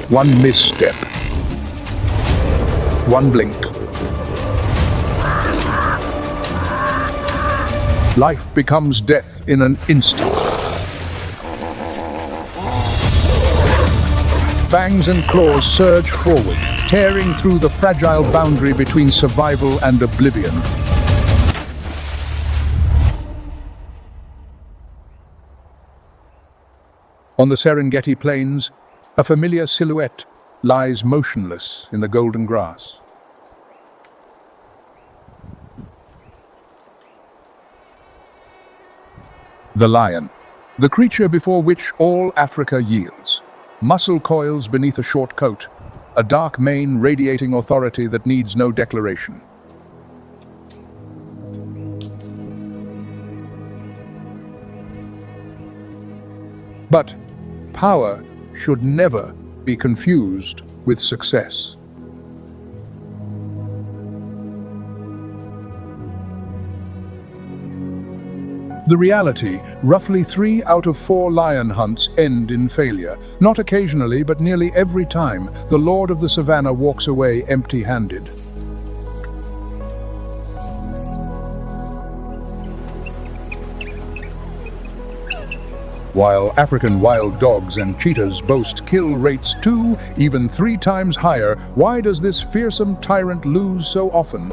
One misstep, one blink. Life becomes death in an instant. Fangs and claws surge forward, tearing through the fragile boundary between survival and oblivion. On the Serengeti plains, a familiar silhouette lies motionless in the golden grass. The lion, the creature before which all Africa yields. Muscle coils beneath a short coat, a dark mane radiating authority that needs no declaration. But power should never be confused with success. The reality, roughly 3 out of 4 lion hunts end in failure. Not occasionally, but nearly every time, the lord of the savannah walks away empty-handed. While African wild dogs and cheetahs boast kill rates 2, even 3 times higher, why does this fearsome tyrant lose so often?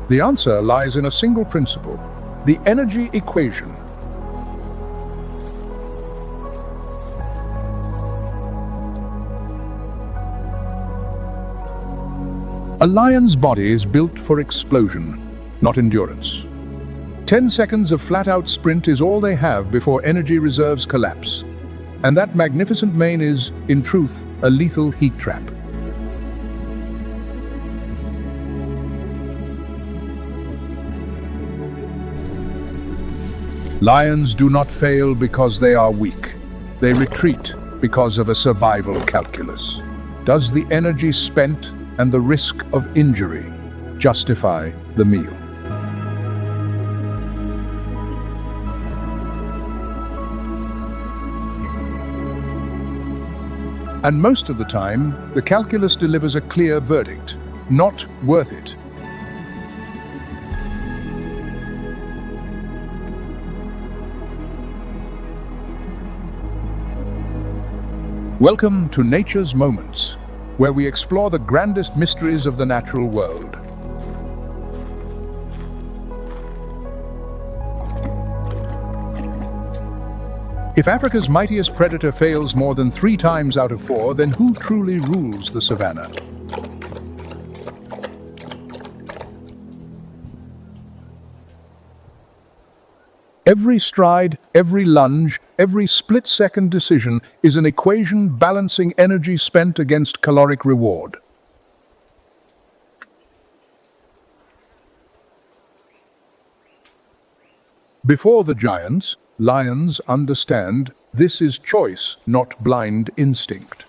The answer lies in a single principle: the energy equation. A lion's body is built for explosion, not endurance. 10 seconds of flat-out sprint is all they have before energy reserves collapse. And that magnificent mane is, in truth, a lethal heat trap. Lions do not fail because they are weak. They retreat because of a survival calculus. Does the energy spent and the risk of injury justify the meal? And most of the time, the calculus delivers a clear verdict: not worth it. Welcome to Nature's Moments, where we explore the grandest mysteries of the natural world. If Africa's mightiest predator fails more than 3 times out of 4, then who truly rules the savannah? Every stride, every lunge, every split-second decision is an equation balancing energy spent against caloric reward. Before the giants, lions understand this is choice, not blind instinct.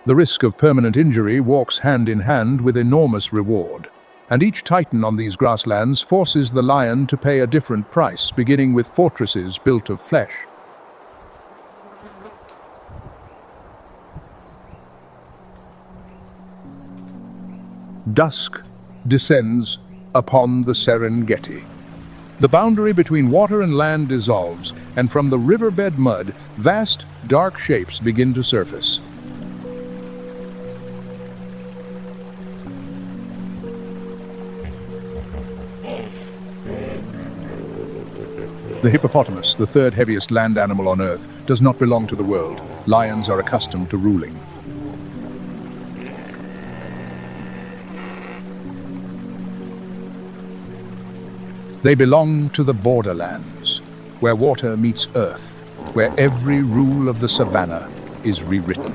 The risk of permanent injury walks hand in hand with enormous reward, and each titan on these grasslands forces the lion to pay a different price, beginning with fortresses built of flesh. Dusk descends upon the Serengeti. The boundary between water and land dissolves, and from the riverbed mud, vast, dark shapes begin to surface. The hippopotamus, the 3rd heaviest land animal on Earth, does not belong to the world. Lions are accustomed to ruling. They belong to the borderlands, where water meets earth, where every rule of the savannah is rewritten.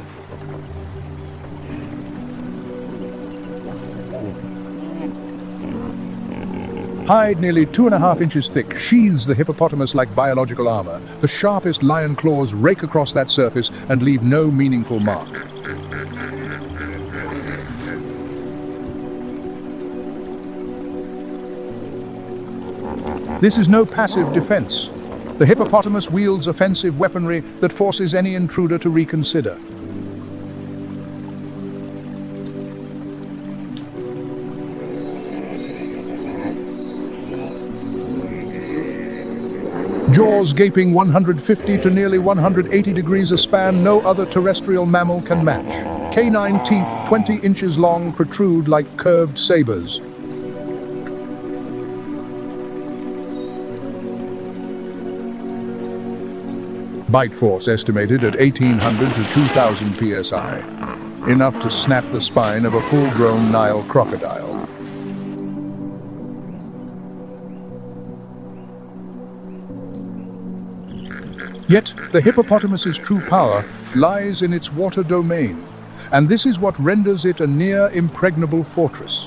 Hide nearly 2.5 inches thick sheathes the hippopotamus like biological armor. The sharpest lion claws rake across that surface and leave no meaningful mark. This is no passive defense. The hippopotamus wields offensive weaponry that forces any intruder to reconsider. Jaws gaping 150 to nearly 180 degrees a span, no other terrestrial mammal can match. Canine teeth 20 inches long protrude like curved sabers. Bite force estimated at 1,800 to 2,000 psi, enough to snap the spine of a full-grown Nile crocodile. Yet, the hippopotamus's true power lies in its water domain, and this is what renders it a near-impregnable fortress.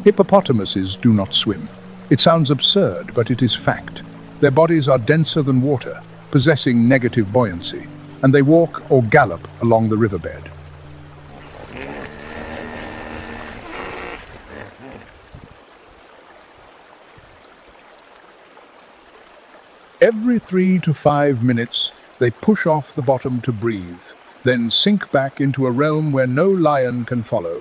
Hippopotamuses do not swim. It sounds absurd, but it is fact. Their bodies are denser than water, possessing negative buoyancy, and they walk or gallop along the riverbed. Every 3 to 5 minutes, they push off the bottom to breathe, then sink back into a realm where no lion can follow.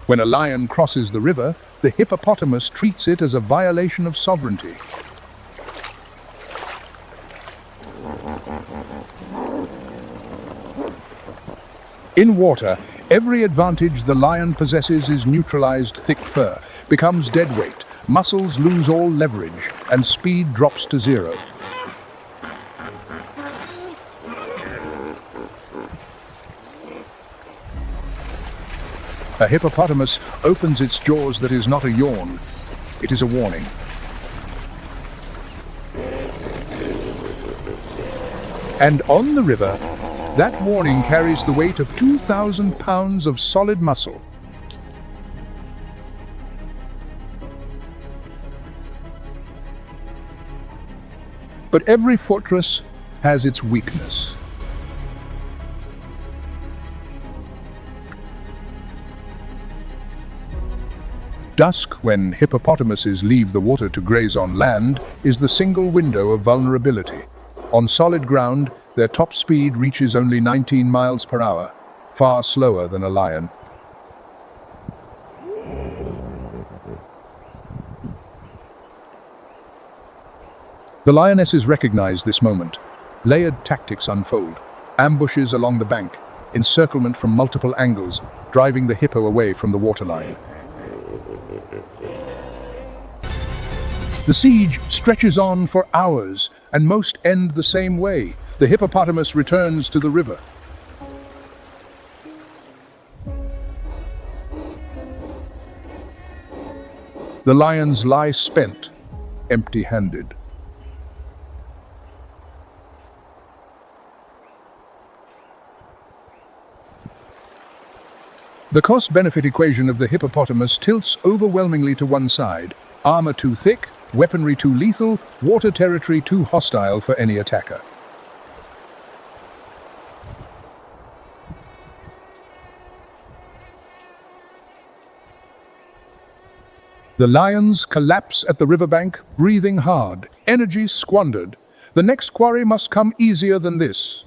When a lion crosses the river, the hippopotamus treats it as a violation of sovereignty. In water, every advantage the lion possesses is neutralized. Thick fur becomes dead weight, muscles lose all leverage, and speed drops to zero. A hippopotamus opens its jaws. That is not a yawn, it is a warning. And on the river, that warning carries the weight of 2,000 pounds of solid muscle. But every fortress has its weakness. Dusk, when hippopotamuses leave the water to graze on land, is the single window of vulnerability. On solid ground, their top speed reaches only 19 miles per hour, far slower than a lion. The lionesses recognize this moment. Layered tactics unfold. Ambushes along the bank, encirclement from multiple angles, driving the hippo away from the waterline. The siege stretches on for hours, and most end the same way. The hippopotamus returns to the river. The lions lie spent, empty-handed. The cost-benefit equation of the hippopotamus tilts overwhelmingly to one side. Armor too thick, weaponry too lethal, water territory too hostile for any attacker. The lions collapse at the riverbank, breathing hard, energy squandered. The next quarry must come easier than this.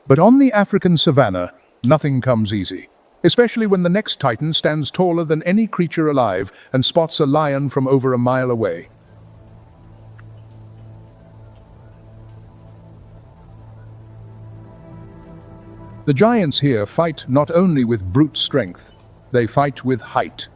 But on the African savanna, nothing comes easy, especially when the next titan stands taller than any creature alive and spots a lion from over a mile away. The giants here fight not only with brute strength, they fight with height.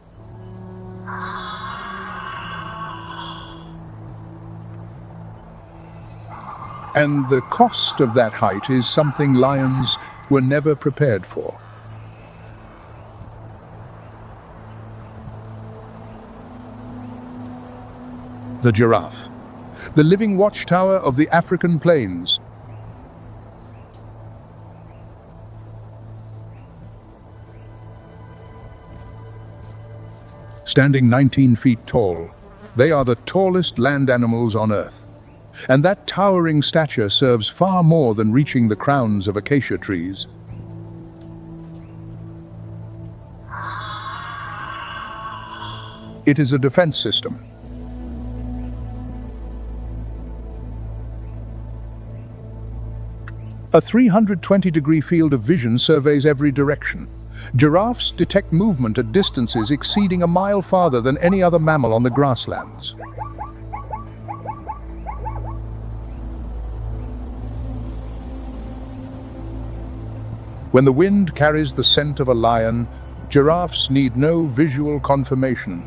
And the cost of that height is something lions were never prepared for. The giraffe, the living watchtower of the African plains. standing 19 feet tall. They are the tallest land animals on Earth. And that towering stature serves far more than reaching the crowns of acacia trees. It is a defense system. A 320-degree field of vision surveys every direction. Giraffes detect movement at distances exceeding a mile farther than any other mammal on the grasslands. When the wind carries the scent of a lion, giraffes need no visual confirmation.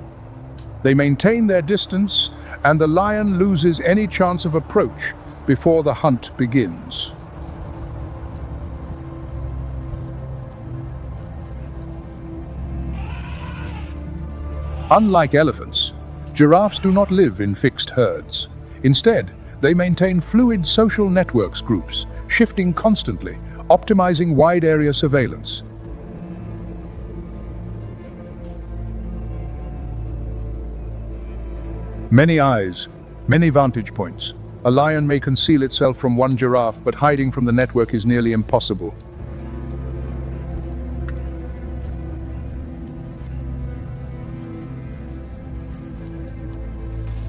They maintain their distance, and the lion loses any chance of approach before the hunt begins. Unlike elephants, giraffes do not live in fixed herds. Instead, they maintain fluid social networks groups, shifting constantly, optimizing wide-area surveillance. Many eyes, many vantage points. A lion may conceal itself from one giraffe, but hiding from the network is nearly impossible.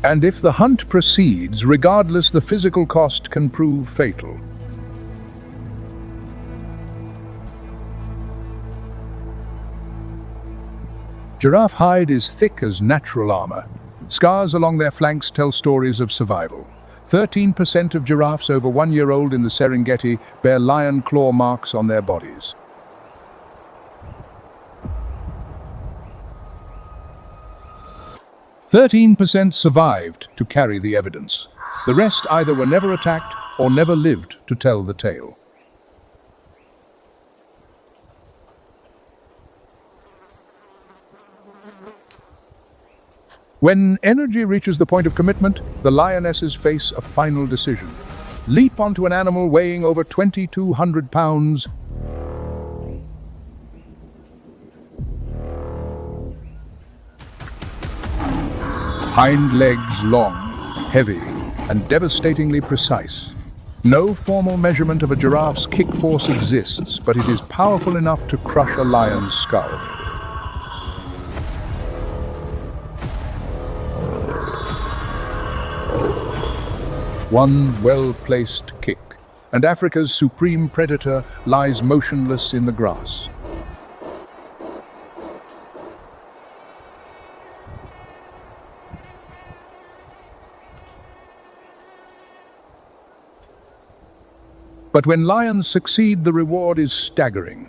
And if the hunt proceeds, regardless, the physical cost can prove fatal. Giraffe hide is thick as natural armor. Scars along their flanks tell stories of survival. 13% of giraffes over 1 year old in the Serengeti bear lion claw marks on their bodies. "13% survived to carry the evidence. The rest either were never attacked or never lived to tell the tale." When energy reaches the point of commitment, the lionesses face a final decision. Leap onto an animal weighing over 2,200 pounds. Hind legs long, heavy, and devastatingly precise. No formal measurement of a giraffe's kick force exists, but it is powerful enough to crush a lion's skull. One well-placed kick, and Africa's supreme predator lies motionless in the grass. But when lions succeed, the reward is staggering.